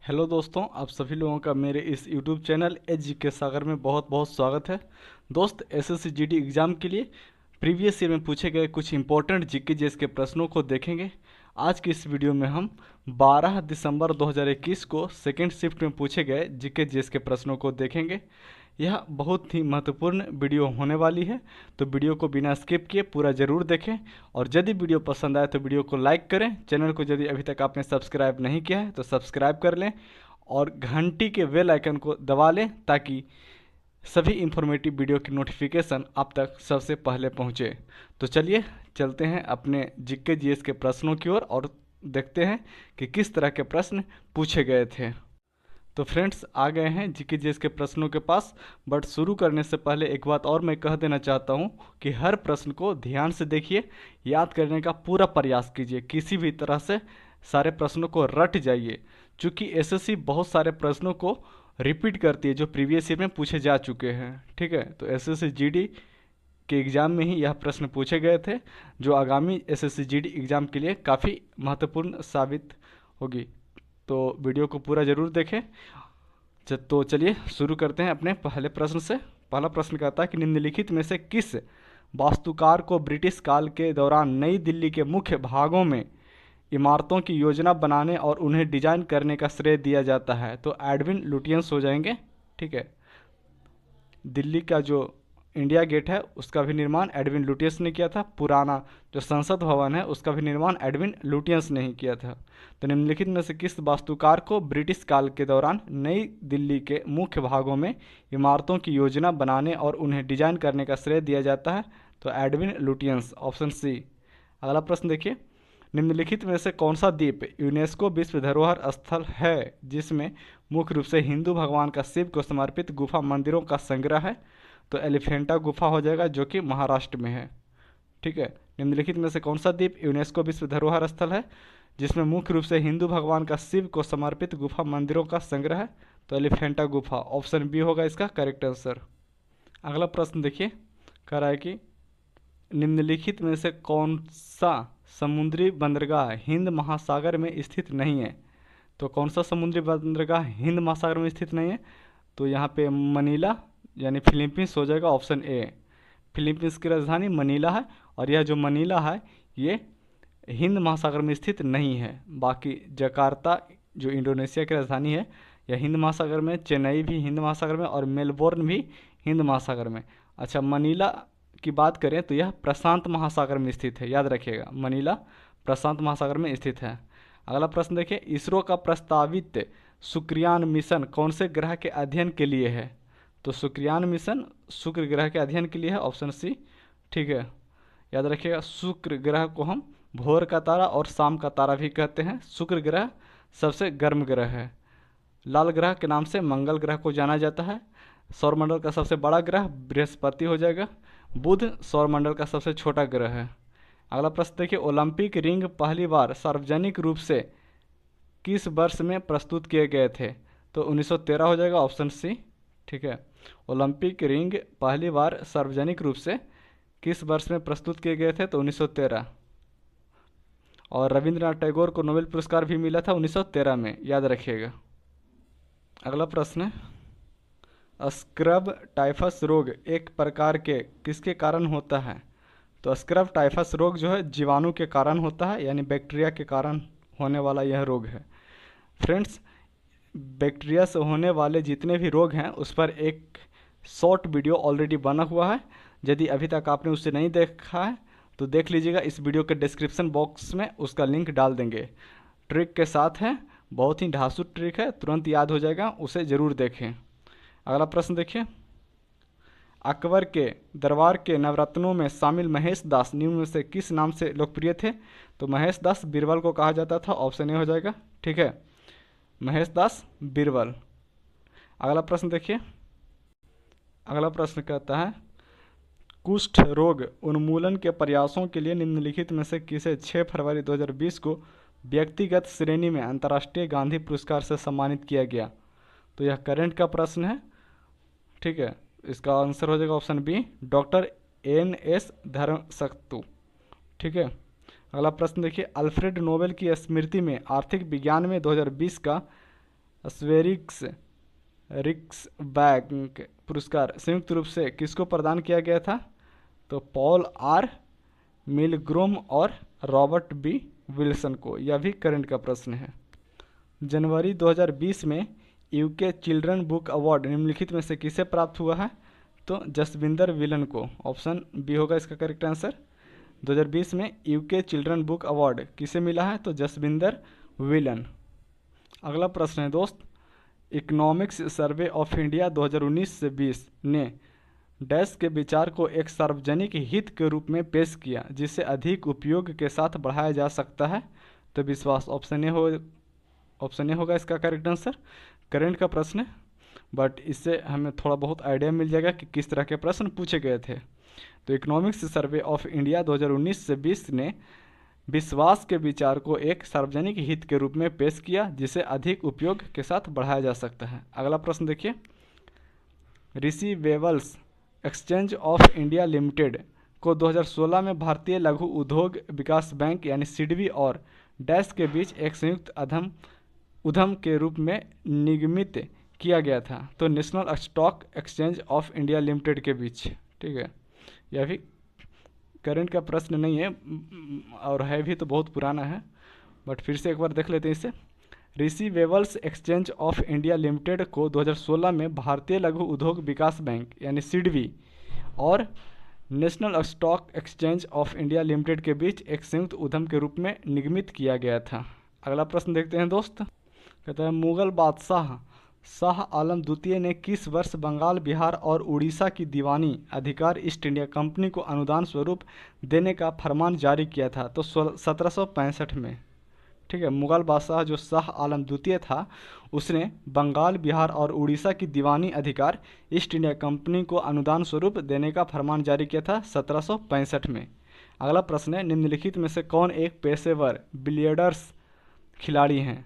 Hello दोस्तों, आप सभी लोगों का मेरे इस यूट्यूब चैनल एच.जी.के सागर में बहुत बहुत स्वागत है। दोस्त, एसएससी जीडी एग्ज़ाम के लिए प्रीवियस ईयर में पूछे गए कुछ इंपॉर्टेंट जीके जीएस के प्रश्नों को देखेंगे। आज की इस वीडियो में हम 12 दिसंबर 2021 को सेकेंड शिफ्ट में पूछे गए जीके जीएस के प्रश्नों को देखेंगे। यह बहुत ही महत्वपूर्ण वीडियो होने वाली है, तो वीडियो को बिना स्किप किए पूरा ज़रूर देखें। और यदि वीडियो पसंद आए तो वीडियो को लाइक करें। चैनल को यदि अभी तक आपने सब्सक्राइब नहीं किया है तो सब्सक्राइब कर लें और घंटी के बेल आइकन को दबा लें ताकि सभी इंफॉर्मेटिव वीडियो की नोटिफिकेशन आप तक सबसे पहले पहुंचे। तो चलिए चलते हैं अपने जीके जीएस के प्रश्नों की ओर और देखते हैं कि किस तरह के प्रश्न पूछे गए थे। तो फ्रेंड्स, आ गए हैं जीके जीएस के प्रश्नों के पास। बट शुरू करने से पहले एक बात और मैं कह देना चाहता हूं कि हर प्रश्न को ध्यान से देखिए, याद करने का पूरा प्रयास कीजिए, किसी भी तरह से सारे प्रश्नों को रट जाइए। चूँकि एसएससी बहुत सारे प्रश्नों को रिपीट करती है जो प्रीवियस ईयर में पूछे जा चुके हैं। ठीक है, तो एसएससी जीडी के एग्ज़ाम में ही यह प्रश्न पूछे गए थे जो आगामी एसएससी जीडी एग्ज़ाम के लिए काफ़ी महत्वपूर्ण साबित होगी। तो वीडियो को पूरा ज़रूर देखें। तो चलिए शुरू करते हैं अपने पहले प्रश्न से। पहला प्रश्न कहता है कि निम्नलिखित में से किस वास्तुकार को ब्रिटिश काल के दौरान नई दिल्ली के मुख्य भागों में इमारतों की योजना बनाने और उन्हें डिजाइन करने का श्रेय दिया जाता है? तो एडविन लुटियंस हो जाएंगे। ठीक है, दिल्ली का जो इंडिया गेट है उसका भी निर्माण एडविन लुटियंस ने किया था। पुराना जो संसद भवन है उसका भी निर्माण एडविन लुटियंस ने ही किया था। तो निम्नलिखित में से किस वास्तुकार को ब्रिटिश काल के दौरान नई दिल्ली के मुख्य भागों में इमारतों की योजना बनाने और उन्हें डिजाइन करने का श्रेय दिया जाता है? तो एडविन लुटियंस, ऑप्शन सी। अगला प्रश्न देखिए, निम्नलिखित में से कौन सा द्वीप यूनेस्को विश्व धरोहर स्थल है जिसमें मुख्य रूप से हिंदू भगवान का शिव को समर्पित गुफा मंदिरों का संग्रह है? तो एलिफेंटा गुफा हो जाएगा जो कि महाराष्ट्र में है। ठीक है, निम्नलिखित में से कौन सा द्वीप यूनेस्को विश्व धरोहर स्थल है जिसमें मुख्य रूप से हिंदू भगवान का शिव को समर्पित गुफा मंदिरों का संग्रह है? तो एलिफेंटा गुफा, ऑप्शन बी होगा इसका करेक्ट आंसर। अगला प्रश्न देखिए, कह रहा है कि निम्नलिखित में से कौन सा समुद्री बंदरगाह हिंद महासागर में स्थित नहीं है? तो कौन सा समुद्री बंदरगाह हिंद महासागर में स्थित नहीं है? तो यहाँ पे मनीला यानी फिलीपींस हो जाएगा, ऑप्शन ए। फिलीपींस की राजधानी मनीला है और यह जो मनीला है ये हिंद महासागर में स्थित नहीं है। बाकी जकार्ता जो इंडोनेशिया की राजधानी है यह हिंद महासागर में, चेन्नई भी हिंद महासागर में और मेलबोर्न भी हिंद महासागर में। अच्छा, मनीला की बात करें तो यह प्रशांत महासागर में स्थित है, याद रखिएगा, मनीला प्रशांत महासागर में स्थित है। अगला प्रश्न देखिए, इसरो का प्रस्तावित शुक्रयान मिशन कौन से ग्रह के अध्ययन के लिए है? तो शुक्रयान मिशन शुक्र ग्रह के अध्ययन के लिए है, ऑप्शन सी। ठीक है, याद रखिएगा, शुक्र ग्रह को हम भोर का तारा और शाम का तारा भी कहते हैं। शुक्र ग्रह सबसे गर्म ग्रह है। लाल ग्रह के नाम से मंगल ग्रह को जाना जाता है। सौरमंडल का सबसे बड़ा ग्रह बृहस्पति हो जाएगा। बुध सौरमंडल का सबसे छोटा ग्रह है। अगला प्रश्न देखिए, ओलंपिक रिंग पहली बार सार्वजनिक रूप से किस वर्ष में प्रस्तुत किए गए थे? तो 1913 हो जाएगा, ऑप्शन सी। ठीक है, ओलंपिक रिंग पहली बार सार्वजनिक रूप से किस वर्ष में प्रस्तुत किए गए थे? तो 1913। और रविंद्रनाथ टैगोर को नोबेल पुरस्कार भी मिला था 1913 में, याद रखिएगा। अगला प्रश्न है, स्क्रब टाइफस रोग एक प्रकार के किसके कारण होता है? तो स्क्रब टाइफस रोग जो है जीवाणु के कारण होता है, यानी बैक्टीरिया के कारण होने वाला यह रोग है। फ्रेंड्स, बैक्टीरिया से होने वाले जितने भी रोग हैं उस पर एक शॉर्ट वीडियो ऑलरेडी बना हुआ है। यदि अभी तक आपने उसे नहीं देखा है तो देख लीजिएगा, इस वीडियो के डिस्क्रिप्शन बॉक्स में उसका लिंक डाल देंगे। ट्रिक के साथ है, बहुत ही ढांसू ट्रिक है, तुरंत याद हो जाएगा, उसे ज़रूर देखें। अगला प्रश्न देखिए, अकबर के दरबार के नवरत्नों में शामिल महेश दास निम्न में से किस नाम से लोकप्रिय थे? तो महेश दास बीरबल को कहा जाता था, ऑप्शन ए हो जाएगा। ठीक है, महेश दास बीरबल। अगला प्रश्न देखिए, अगला प्रश्न कहता है, कुष्ठ रोग उन्मूलन के प्रयासों के लिए निम्नलिखित में से किसे 6 फरवरी 2020 को व्यक्तिगत श्रेणी में अंतर्राष्ट्रीय गांधी पुरस्कार से सम्मानित किया गया? तो यह करंट का प्रश्न है। ठीक है, इसका आंसर हो जाएगा ऑप्शन बी, डॉक्टर NS धर्मसक्तु। ठीक है, अगला प्रश्न देखिए, अल्फ्रेड नोबेल की स्मृति में आर्थिक विज्ञान में 2020 का स्वेरिक्स रिक्स बैंक पुरस्कार संयुक्त रूप से किसको प्रदान किया गया था? तो पॉल आर मिलग्रोम और रॉबर्ट बी विल्सन को। यह भी करंट का प्रश्न है। जनवरी 2020 में यूके चिल्ड्रन बुक अवार्ड निम्नलिखित में से किसे प्राप्त हुआ है? तो जसविंदर विलन को। ऑप्शन बी होगा इसका करेक्ट आंसर। 2020 में यूके चिल्ड्रन बुक अवार्ड किसे मिला है? तो जसविंदर विलन। अगला प्रश्न है दोस्त, इकोनॉमिक्स सर्वे ऑफ इंडिया 2019 से 20 ने डैश के विचार को एक सार्वजनिक हित के रूप में पेश किया जिसे अधिक उपयोग के साथ बढ़ाया जा सकता है? तो विश्वास। ऑप्शन ए होगा इसका करेक्ट आंसर। करंट का प्रश्न है, बट इससे हमें थोड़ा बहुत आइडिया मिल जाएगा कि किस तरह के प्रश्न पूछे गए थे। तो इकोनॉमिक्स सर्वे ऑफ इंडिया 2019 से 20 ने विश्वास के विचार को एक सार्वजनिक हित के रूप में पेश किया जिसे अधिक उपयोग के साथ बढ़ाया जा सकता है। अगला प्रश्न देखिए, receivables exchange of India limited को 2016 में भारतीय लघु उद्योग विकास बैंक यानी सिडबी और डैश के बीच एक संयुक्त उद्यम के रूप में निगमित किया गया था। तो national stock exchange of India limited के बीच। ठीक है, यह भी करंट का प्रश्न नहीं है और है भी तो बहुत पुराना है, बट फिर से एक बार देख लेते हैं इसे। Receivables exchange of India limited को 2016 में भारतीय लघु उद्योग विकास बैंक यानी सिडबी और national stock exchange of India limited के बीच एक संयुक्त उद्यम के रूप में निगमित किया गया था। अगला प्रश्न देखते हैं दोस्त, कहता है मुगल बादशाह शाह आलम द्वितीय ने किस वर्ष बंगाल, बिहार और उड़ीसा की दीवानी अधिकार ईस्ट इंडिया कंपनी को अनुदान स्वरूप देने का फरमान जारी किया था? तो 1765 में। ठीक है, मुगल बादशाह जो शाह आलम द्वितीय था उसने बंगाल, बिहार और उड़ीसा की दीवानी अधिकार ईस्ट इंडिया कंपनी को अनुदान स्वरूप देने का फरमान जारी किया था 1765 में। अगला प्रश्न है, निम्नलिखित में से कौन एक पेशेवर बिलियर्ड्स खिलाड़ी हैं?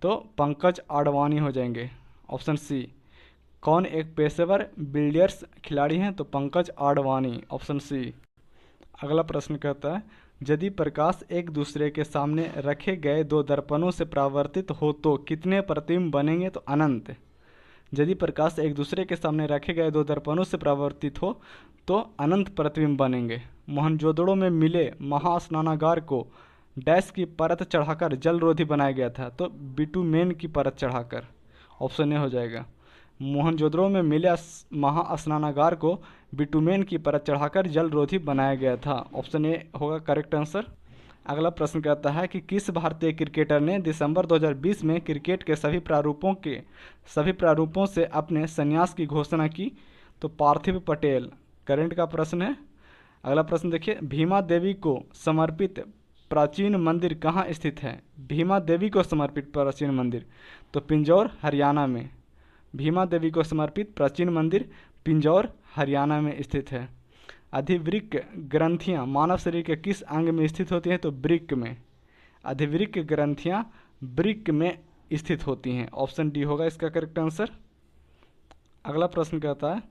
तो पंकज आडवाणी हो जाएंगे। Option C. कौन एक पेशेवर बिलियर्ड्स खिलाड़ी हैं? तो पंकज आडवाणी, ऑप्शन सी। अगला प्रश्न कहता है, यदि प्रकाश एक दूसरे के सामने रखे गए दो दर्पणों से परावर्तित हो तो कितने प्रतिबिंब बनेंगे? तो अनंत। यदि प्रकाश एक दूसरे के सामने रखे गए दो दर्पणों से परावर्तित हो तो अनंत प्रतिबिंब बनेंगे। मोहनजोदड़ो में मिले महास्नानागार को डैश की परत चढ़ाकर जल रोधी बनाया गया था? तो बिटुमेन की परत चढ़ाकर। ऑप्शन ए हो जाएगा। मोहनजोदड़ो में मिले महास्नानागार को बिटुमेन की परत चढ़ाकर जल रोधी बनाया गया था। ऑप्शन ए होगा करेक्ट आंसर। अगला प्रश्न कहता है कि किस भारतीय क्रिकेटर ने दिसंबर 2020 में क्रिकेट के सभी प्रारूपों से अपने संन्यास की घोषणा की? तो पार्थिव पटेल। करंट का प्रश्न है। अगला प्रश्न देखिए, भीमा देवी को समर्पित प्राचीन मंदिर कहाँ स्थित है? भीमा देवी को समर्पित प्राचीन मंदिर तो पिंजौर, हरियाणा में। भीमा देवी को समर्पित प्राचीन मंदिर पिंजौर, हरियाणा में स्थित है। अधिवृक्क ग्रंथियाँ मानव शरीर के किस अंग में स्थित होती हैं? तो वृक्क में। अधिवृक्क ग्रंथियाँ वृक्क में स्थित होती हैं। ऑप्शन डी होगा इसका करेक्ट आंसर। अगला प्रश्न कहता है,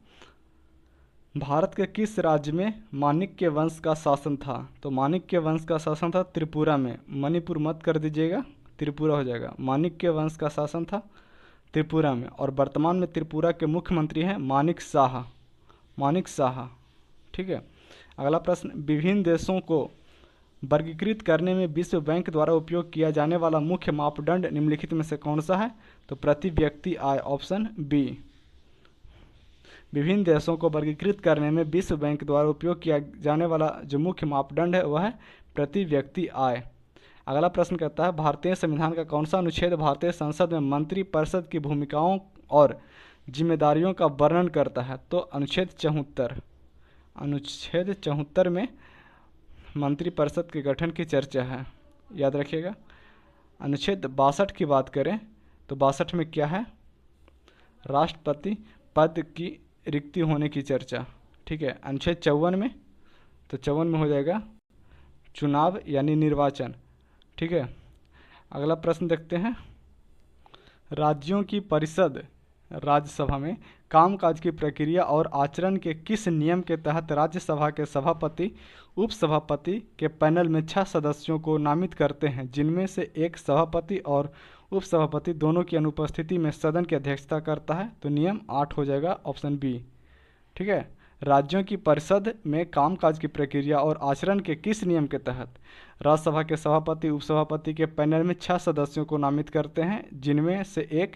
भारत के किस राज्य में माणिक्य वंश का शासन था? तो माणिक्य वंश का शासन था त्रिपुरा में। मणिपुर मत कर दीजिएगा, त्रिपुरा हो जाएगा। माणिक्य वंश का शासन था त्रिपुरा में और वर्तमान में त्रिपुरा के मुख्यमंत्री हैं मानिक शाह। ठीक है। अगला प्रश्न, विभिन्न देशों को वर्गीकृत करने में विश्व बैंक द्वारा उपयोग किया जाने वाला मुख्य मापदंड निम्नलिखित में से कौन सा है? तो प्रति व्यक्ति आय। Option B. विभिन्न देशों को वर्गीकृत करने में विश्व बैंक द्वारा उपयोग किया जाने वाला जो मुख्य मापदंड है वह है प्रति व्यक्ति आय। अगला प्रश्न कहता है, भारतीय संविधान का कौन सा अनुच्छेद भारतीय संसद में मंत्री परिषद की भूमिकाओं और जिम्मेदारियों का वर्णन करता है? तो अनुच्छेद 74। अनुच्छेद 74 में मंत्रिपरिषद के गठन की चर्चा है, याद रखिएगा। अनुच्छेद 62 की बात करें तो 62 में क्या है? राष्ट्रपति पद की रिक्ति होने की चर्चा। ठीक है। अनुच्छेद 54 में, तो 54 में हो जाएगा चुनाव यानी निर्वाचन। ठीक है। अगला प्रश्न देखते हैं, राज्यों की परिषद राज्यसभा में कामकाज की प्रक्रिया और आचरण के किस नियम के तहत राज्यसभा के सभापति उपसभापति के पैनल में 6 सदस्यों को नामित करते हैं, जिनमें से एक सभापति और उपसभापति दोनों की अनुपस्थिति में सदन की अध्यक्षता करता है, तो नियम 8 हो जाएगा ऑप्शन बी। ठीक है। राज्यों की परिषद में कामकाज की प्रक्रिया और आचरण के किस नियम के तहत राज्यसभा के सभापति उपसभापति के पैनल में 6 सदस्यों को नामित करते हैं, जिनमें से एक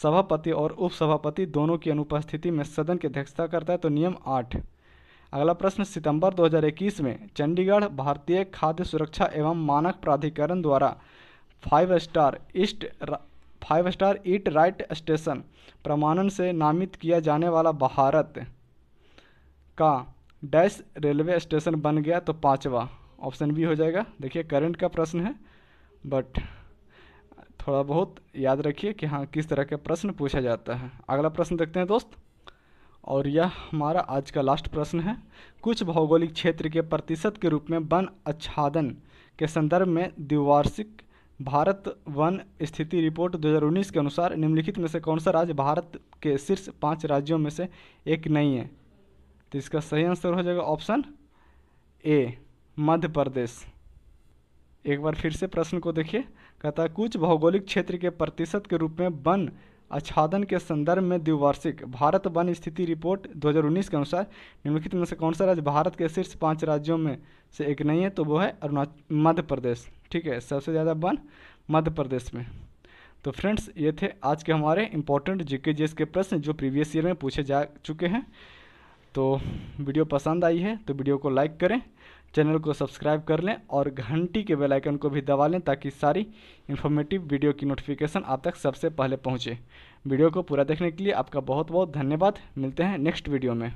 सभापति और उपसभापति दोनों की अनुपस्थिति में सदन की अध्यक्षता करता है, तो नियम 8। अगला प्रश्न, सितंबर 2021 में चंडीगढ़ भारतीय खाद्य सुरक्षा एवं मानक प्राधिकरण द्वारा 5 स्टार ईट राइट स्टेशन प्रमाणन से नामित किया जाने वाला भारत का डैश रेलवे स्टेशन बन गया, तो 5वां ऑप्शन बी हो जाएगा। देखिए करंट का प्रश्न है, बट थोड़ा बहुत याद रखिए कि हाँ किस तरह के प्रश्न पूछा जाता है। अगला प्रश्न देखते हैं दोस्त, और यह हमारा आज का लास्ट प्रश्न है। कुछ भौगोलिक क्षेत्र के प्रतिशत के रूप में वन आच्छादन के संदर्भ में द्विवार्षिक भारत वन स्थिति रिपोर्ट 2019 के अनुसार निम्नलिखित में से कौन सा राज्य भारत के शीर्ष 5 राज्यों में से एक नहीं है? तो इसका सही आंसर हो जाएगा ऑप्शन ए, मध्य प्रदेश। एक बार फिर से प्रश्न को देखिए, कहता है कुछ भौगोलिक क्षेत्र के प्रतिशत के रूप में वन आच्छादन के संदर्भ में द्विवार्षिक भारत वन स्थिति रिपोर्ट 2019 के अनुसार निम्नलिखित में से कौन सा राज्य भारत के शीर्ष 5 राज्यों में से एक नहीं है? तो वो है मध्य प्रदेश। ठीक है, सबसे ज़्यादा वन मध्य प्रदेश में। तो फ्रेंड्स, ये थे आज के हमारे इंपॉर्टेंट जीके जीएस के प्रश्न जो प्रीवियस ईयर में पूछे जा चुके हैं। तो वीडियो पसंद आई है तो वीडियो को लाइक करें, चैनल को सब्सक्राइब कर लें और घंटी के बेल आइकन को भी दबा लें ताकि सारी इन्फॉर्मेटिव वीडियो की नोटिफिकेशन आप तक सबसे पहले पहुंचे। वीडियो को पूरा देखने के लिए आपका बहुत बहुत धन्यवाद। मिलते हैं नेक्स्ट वीडियो में।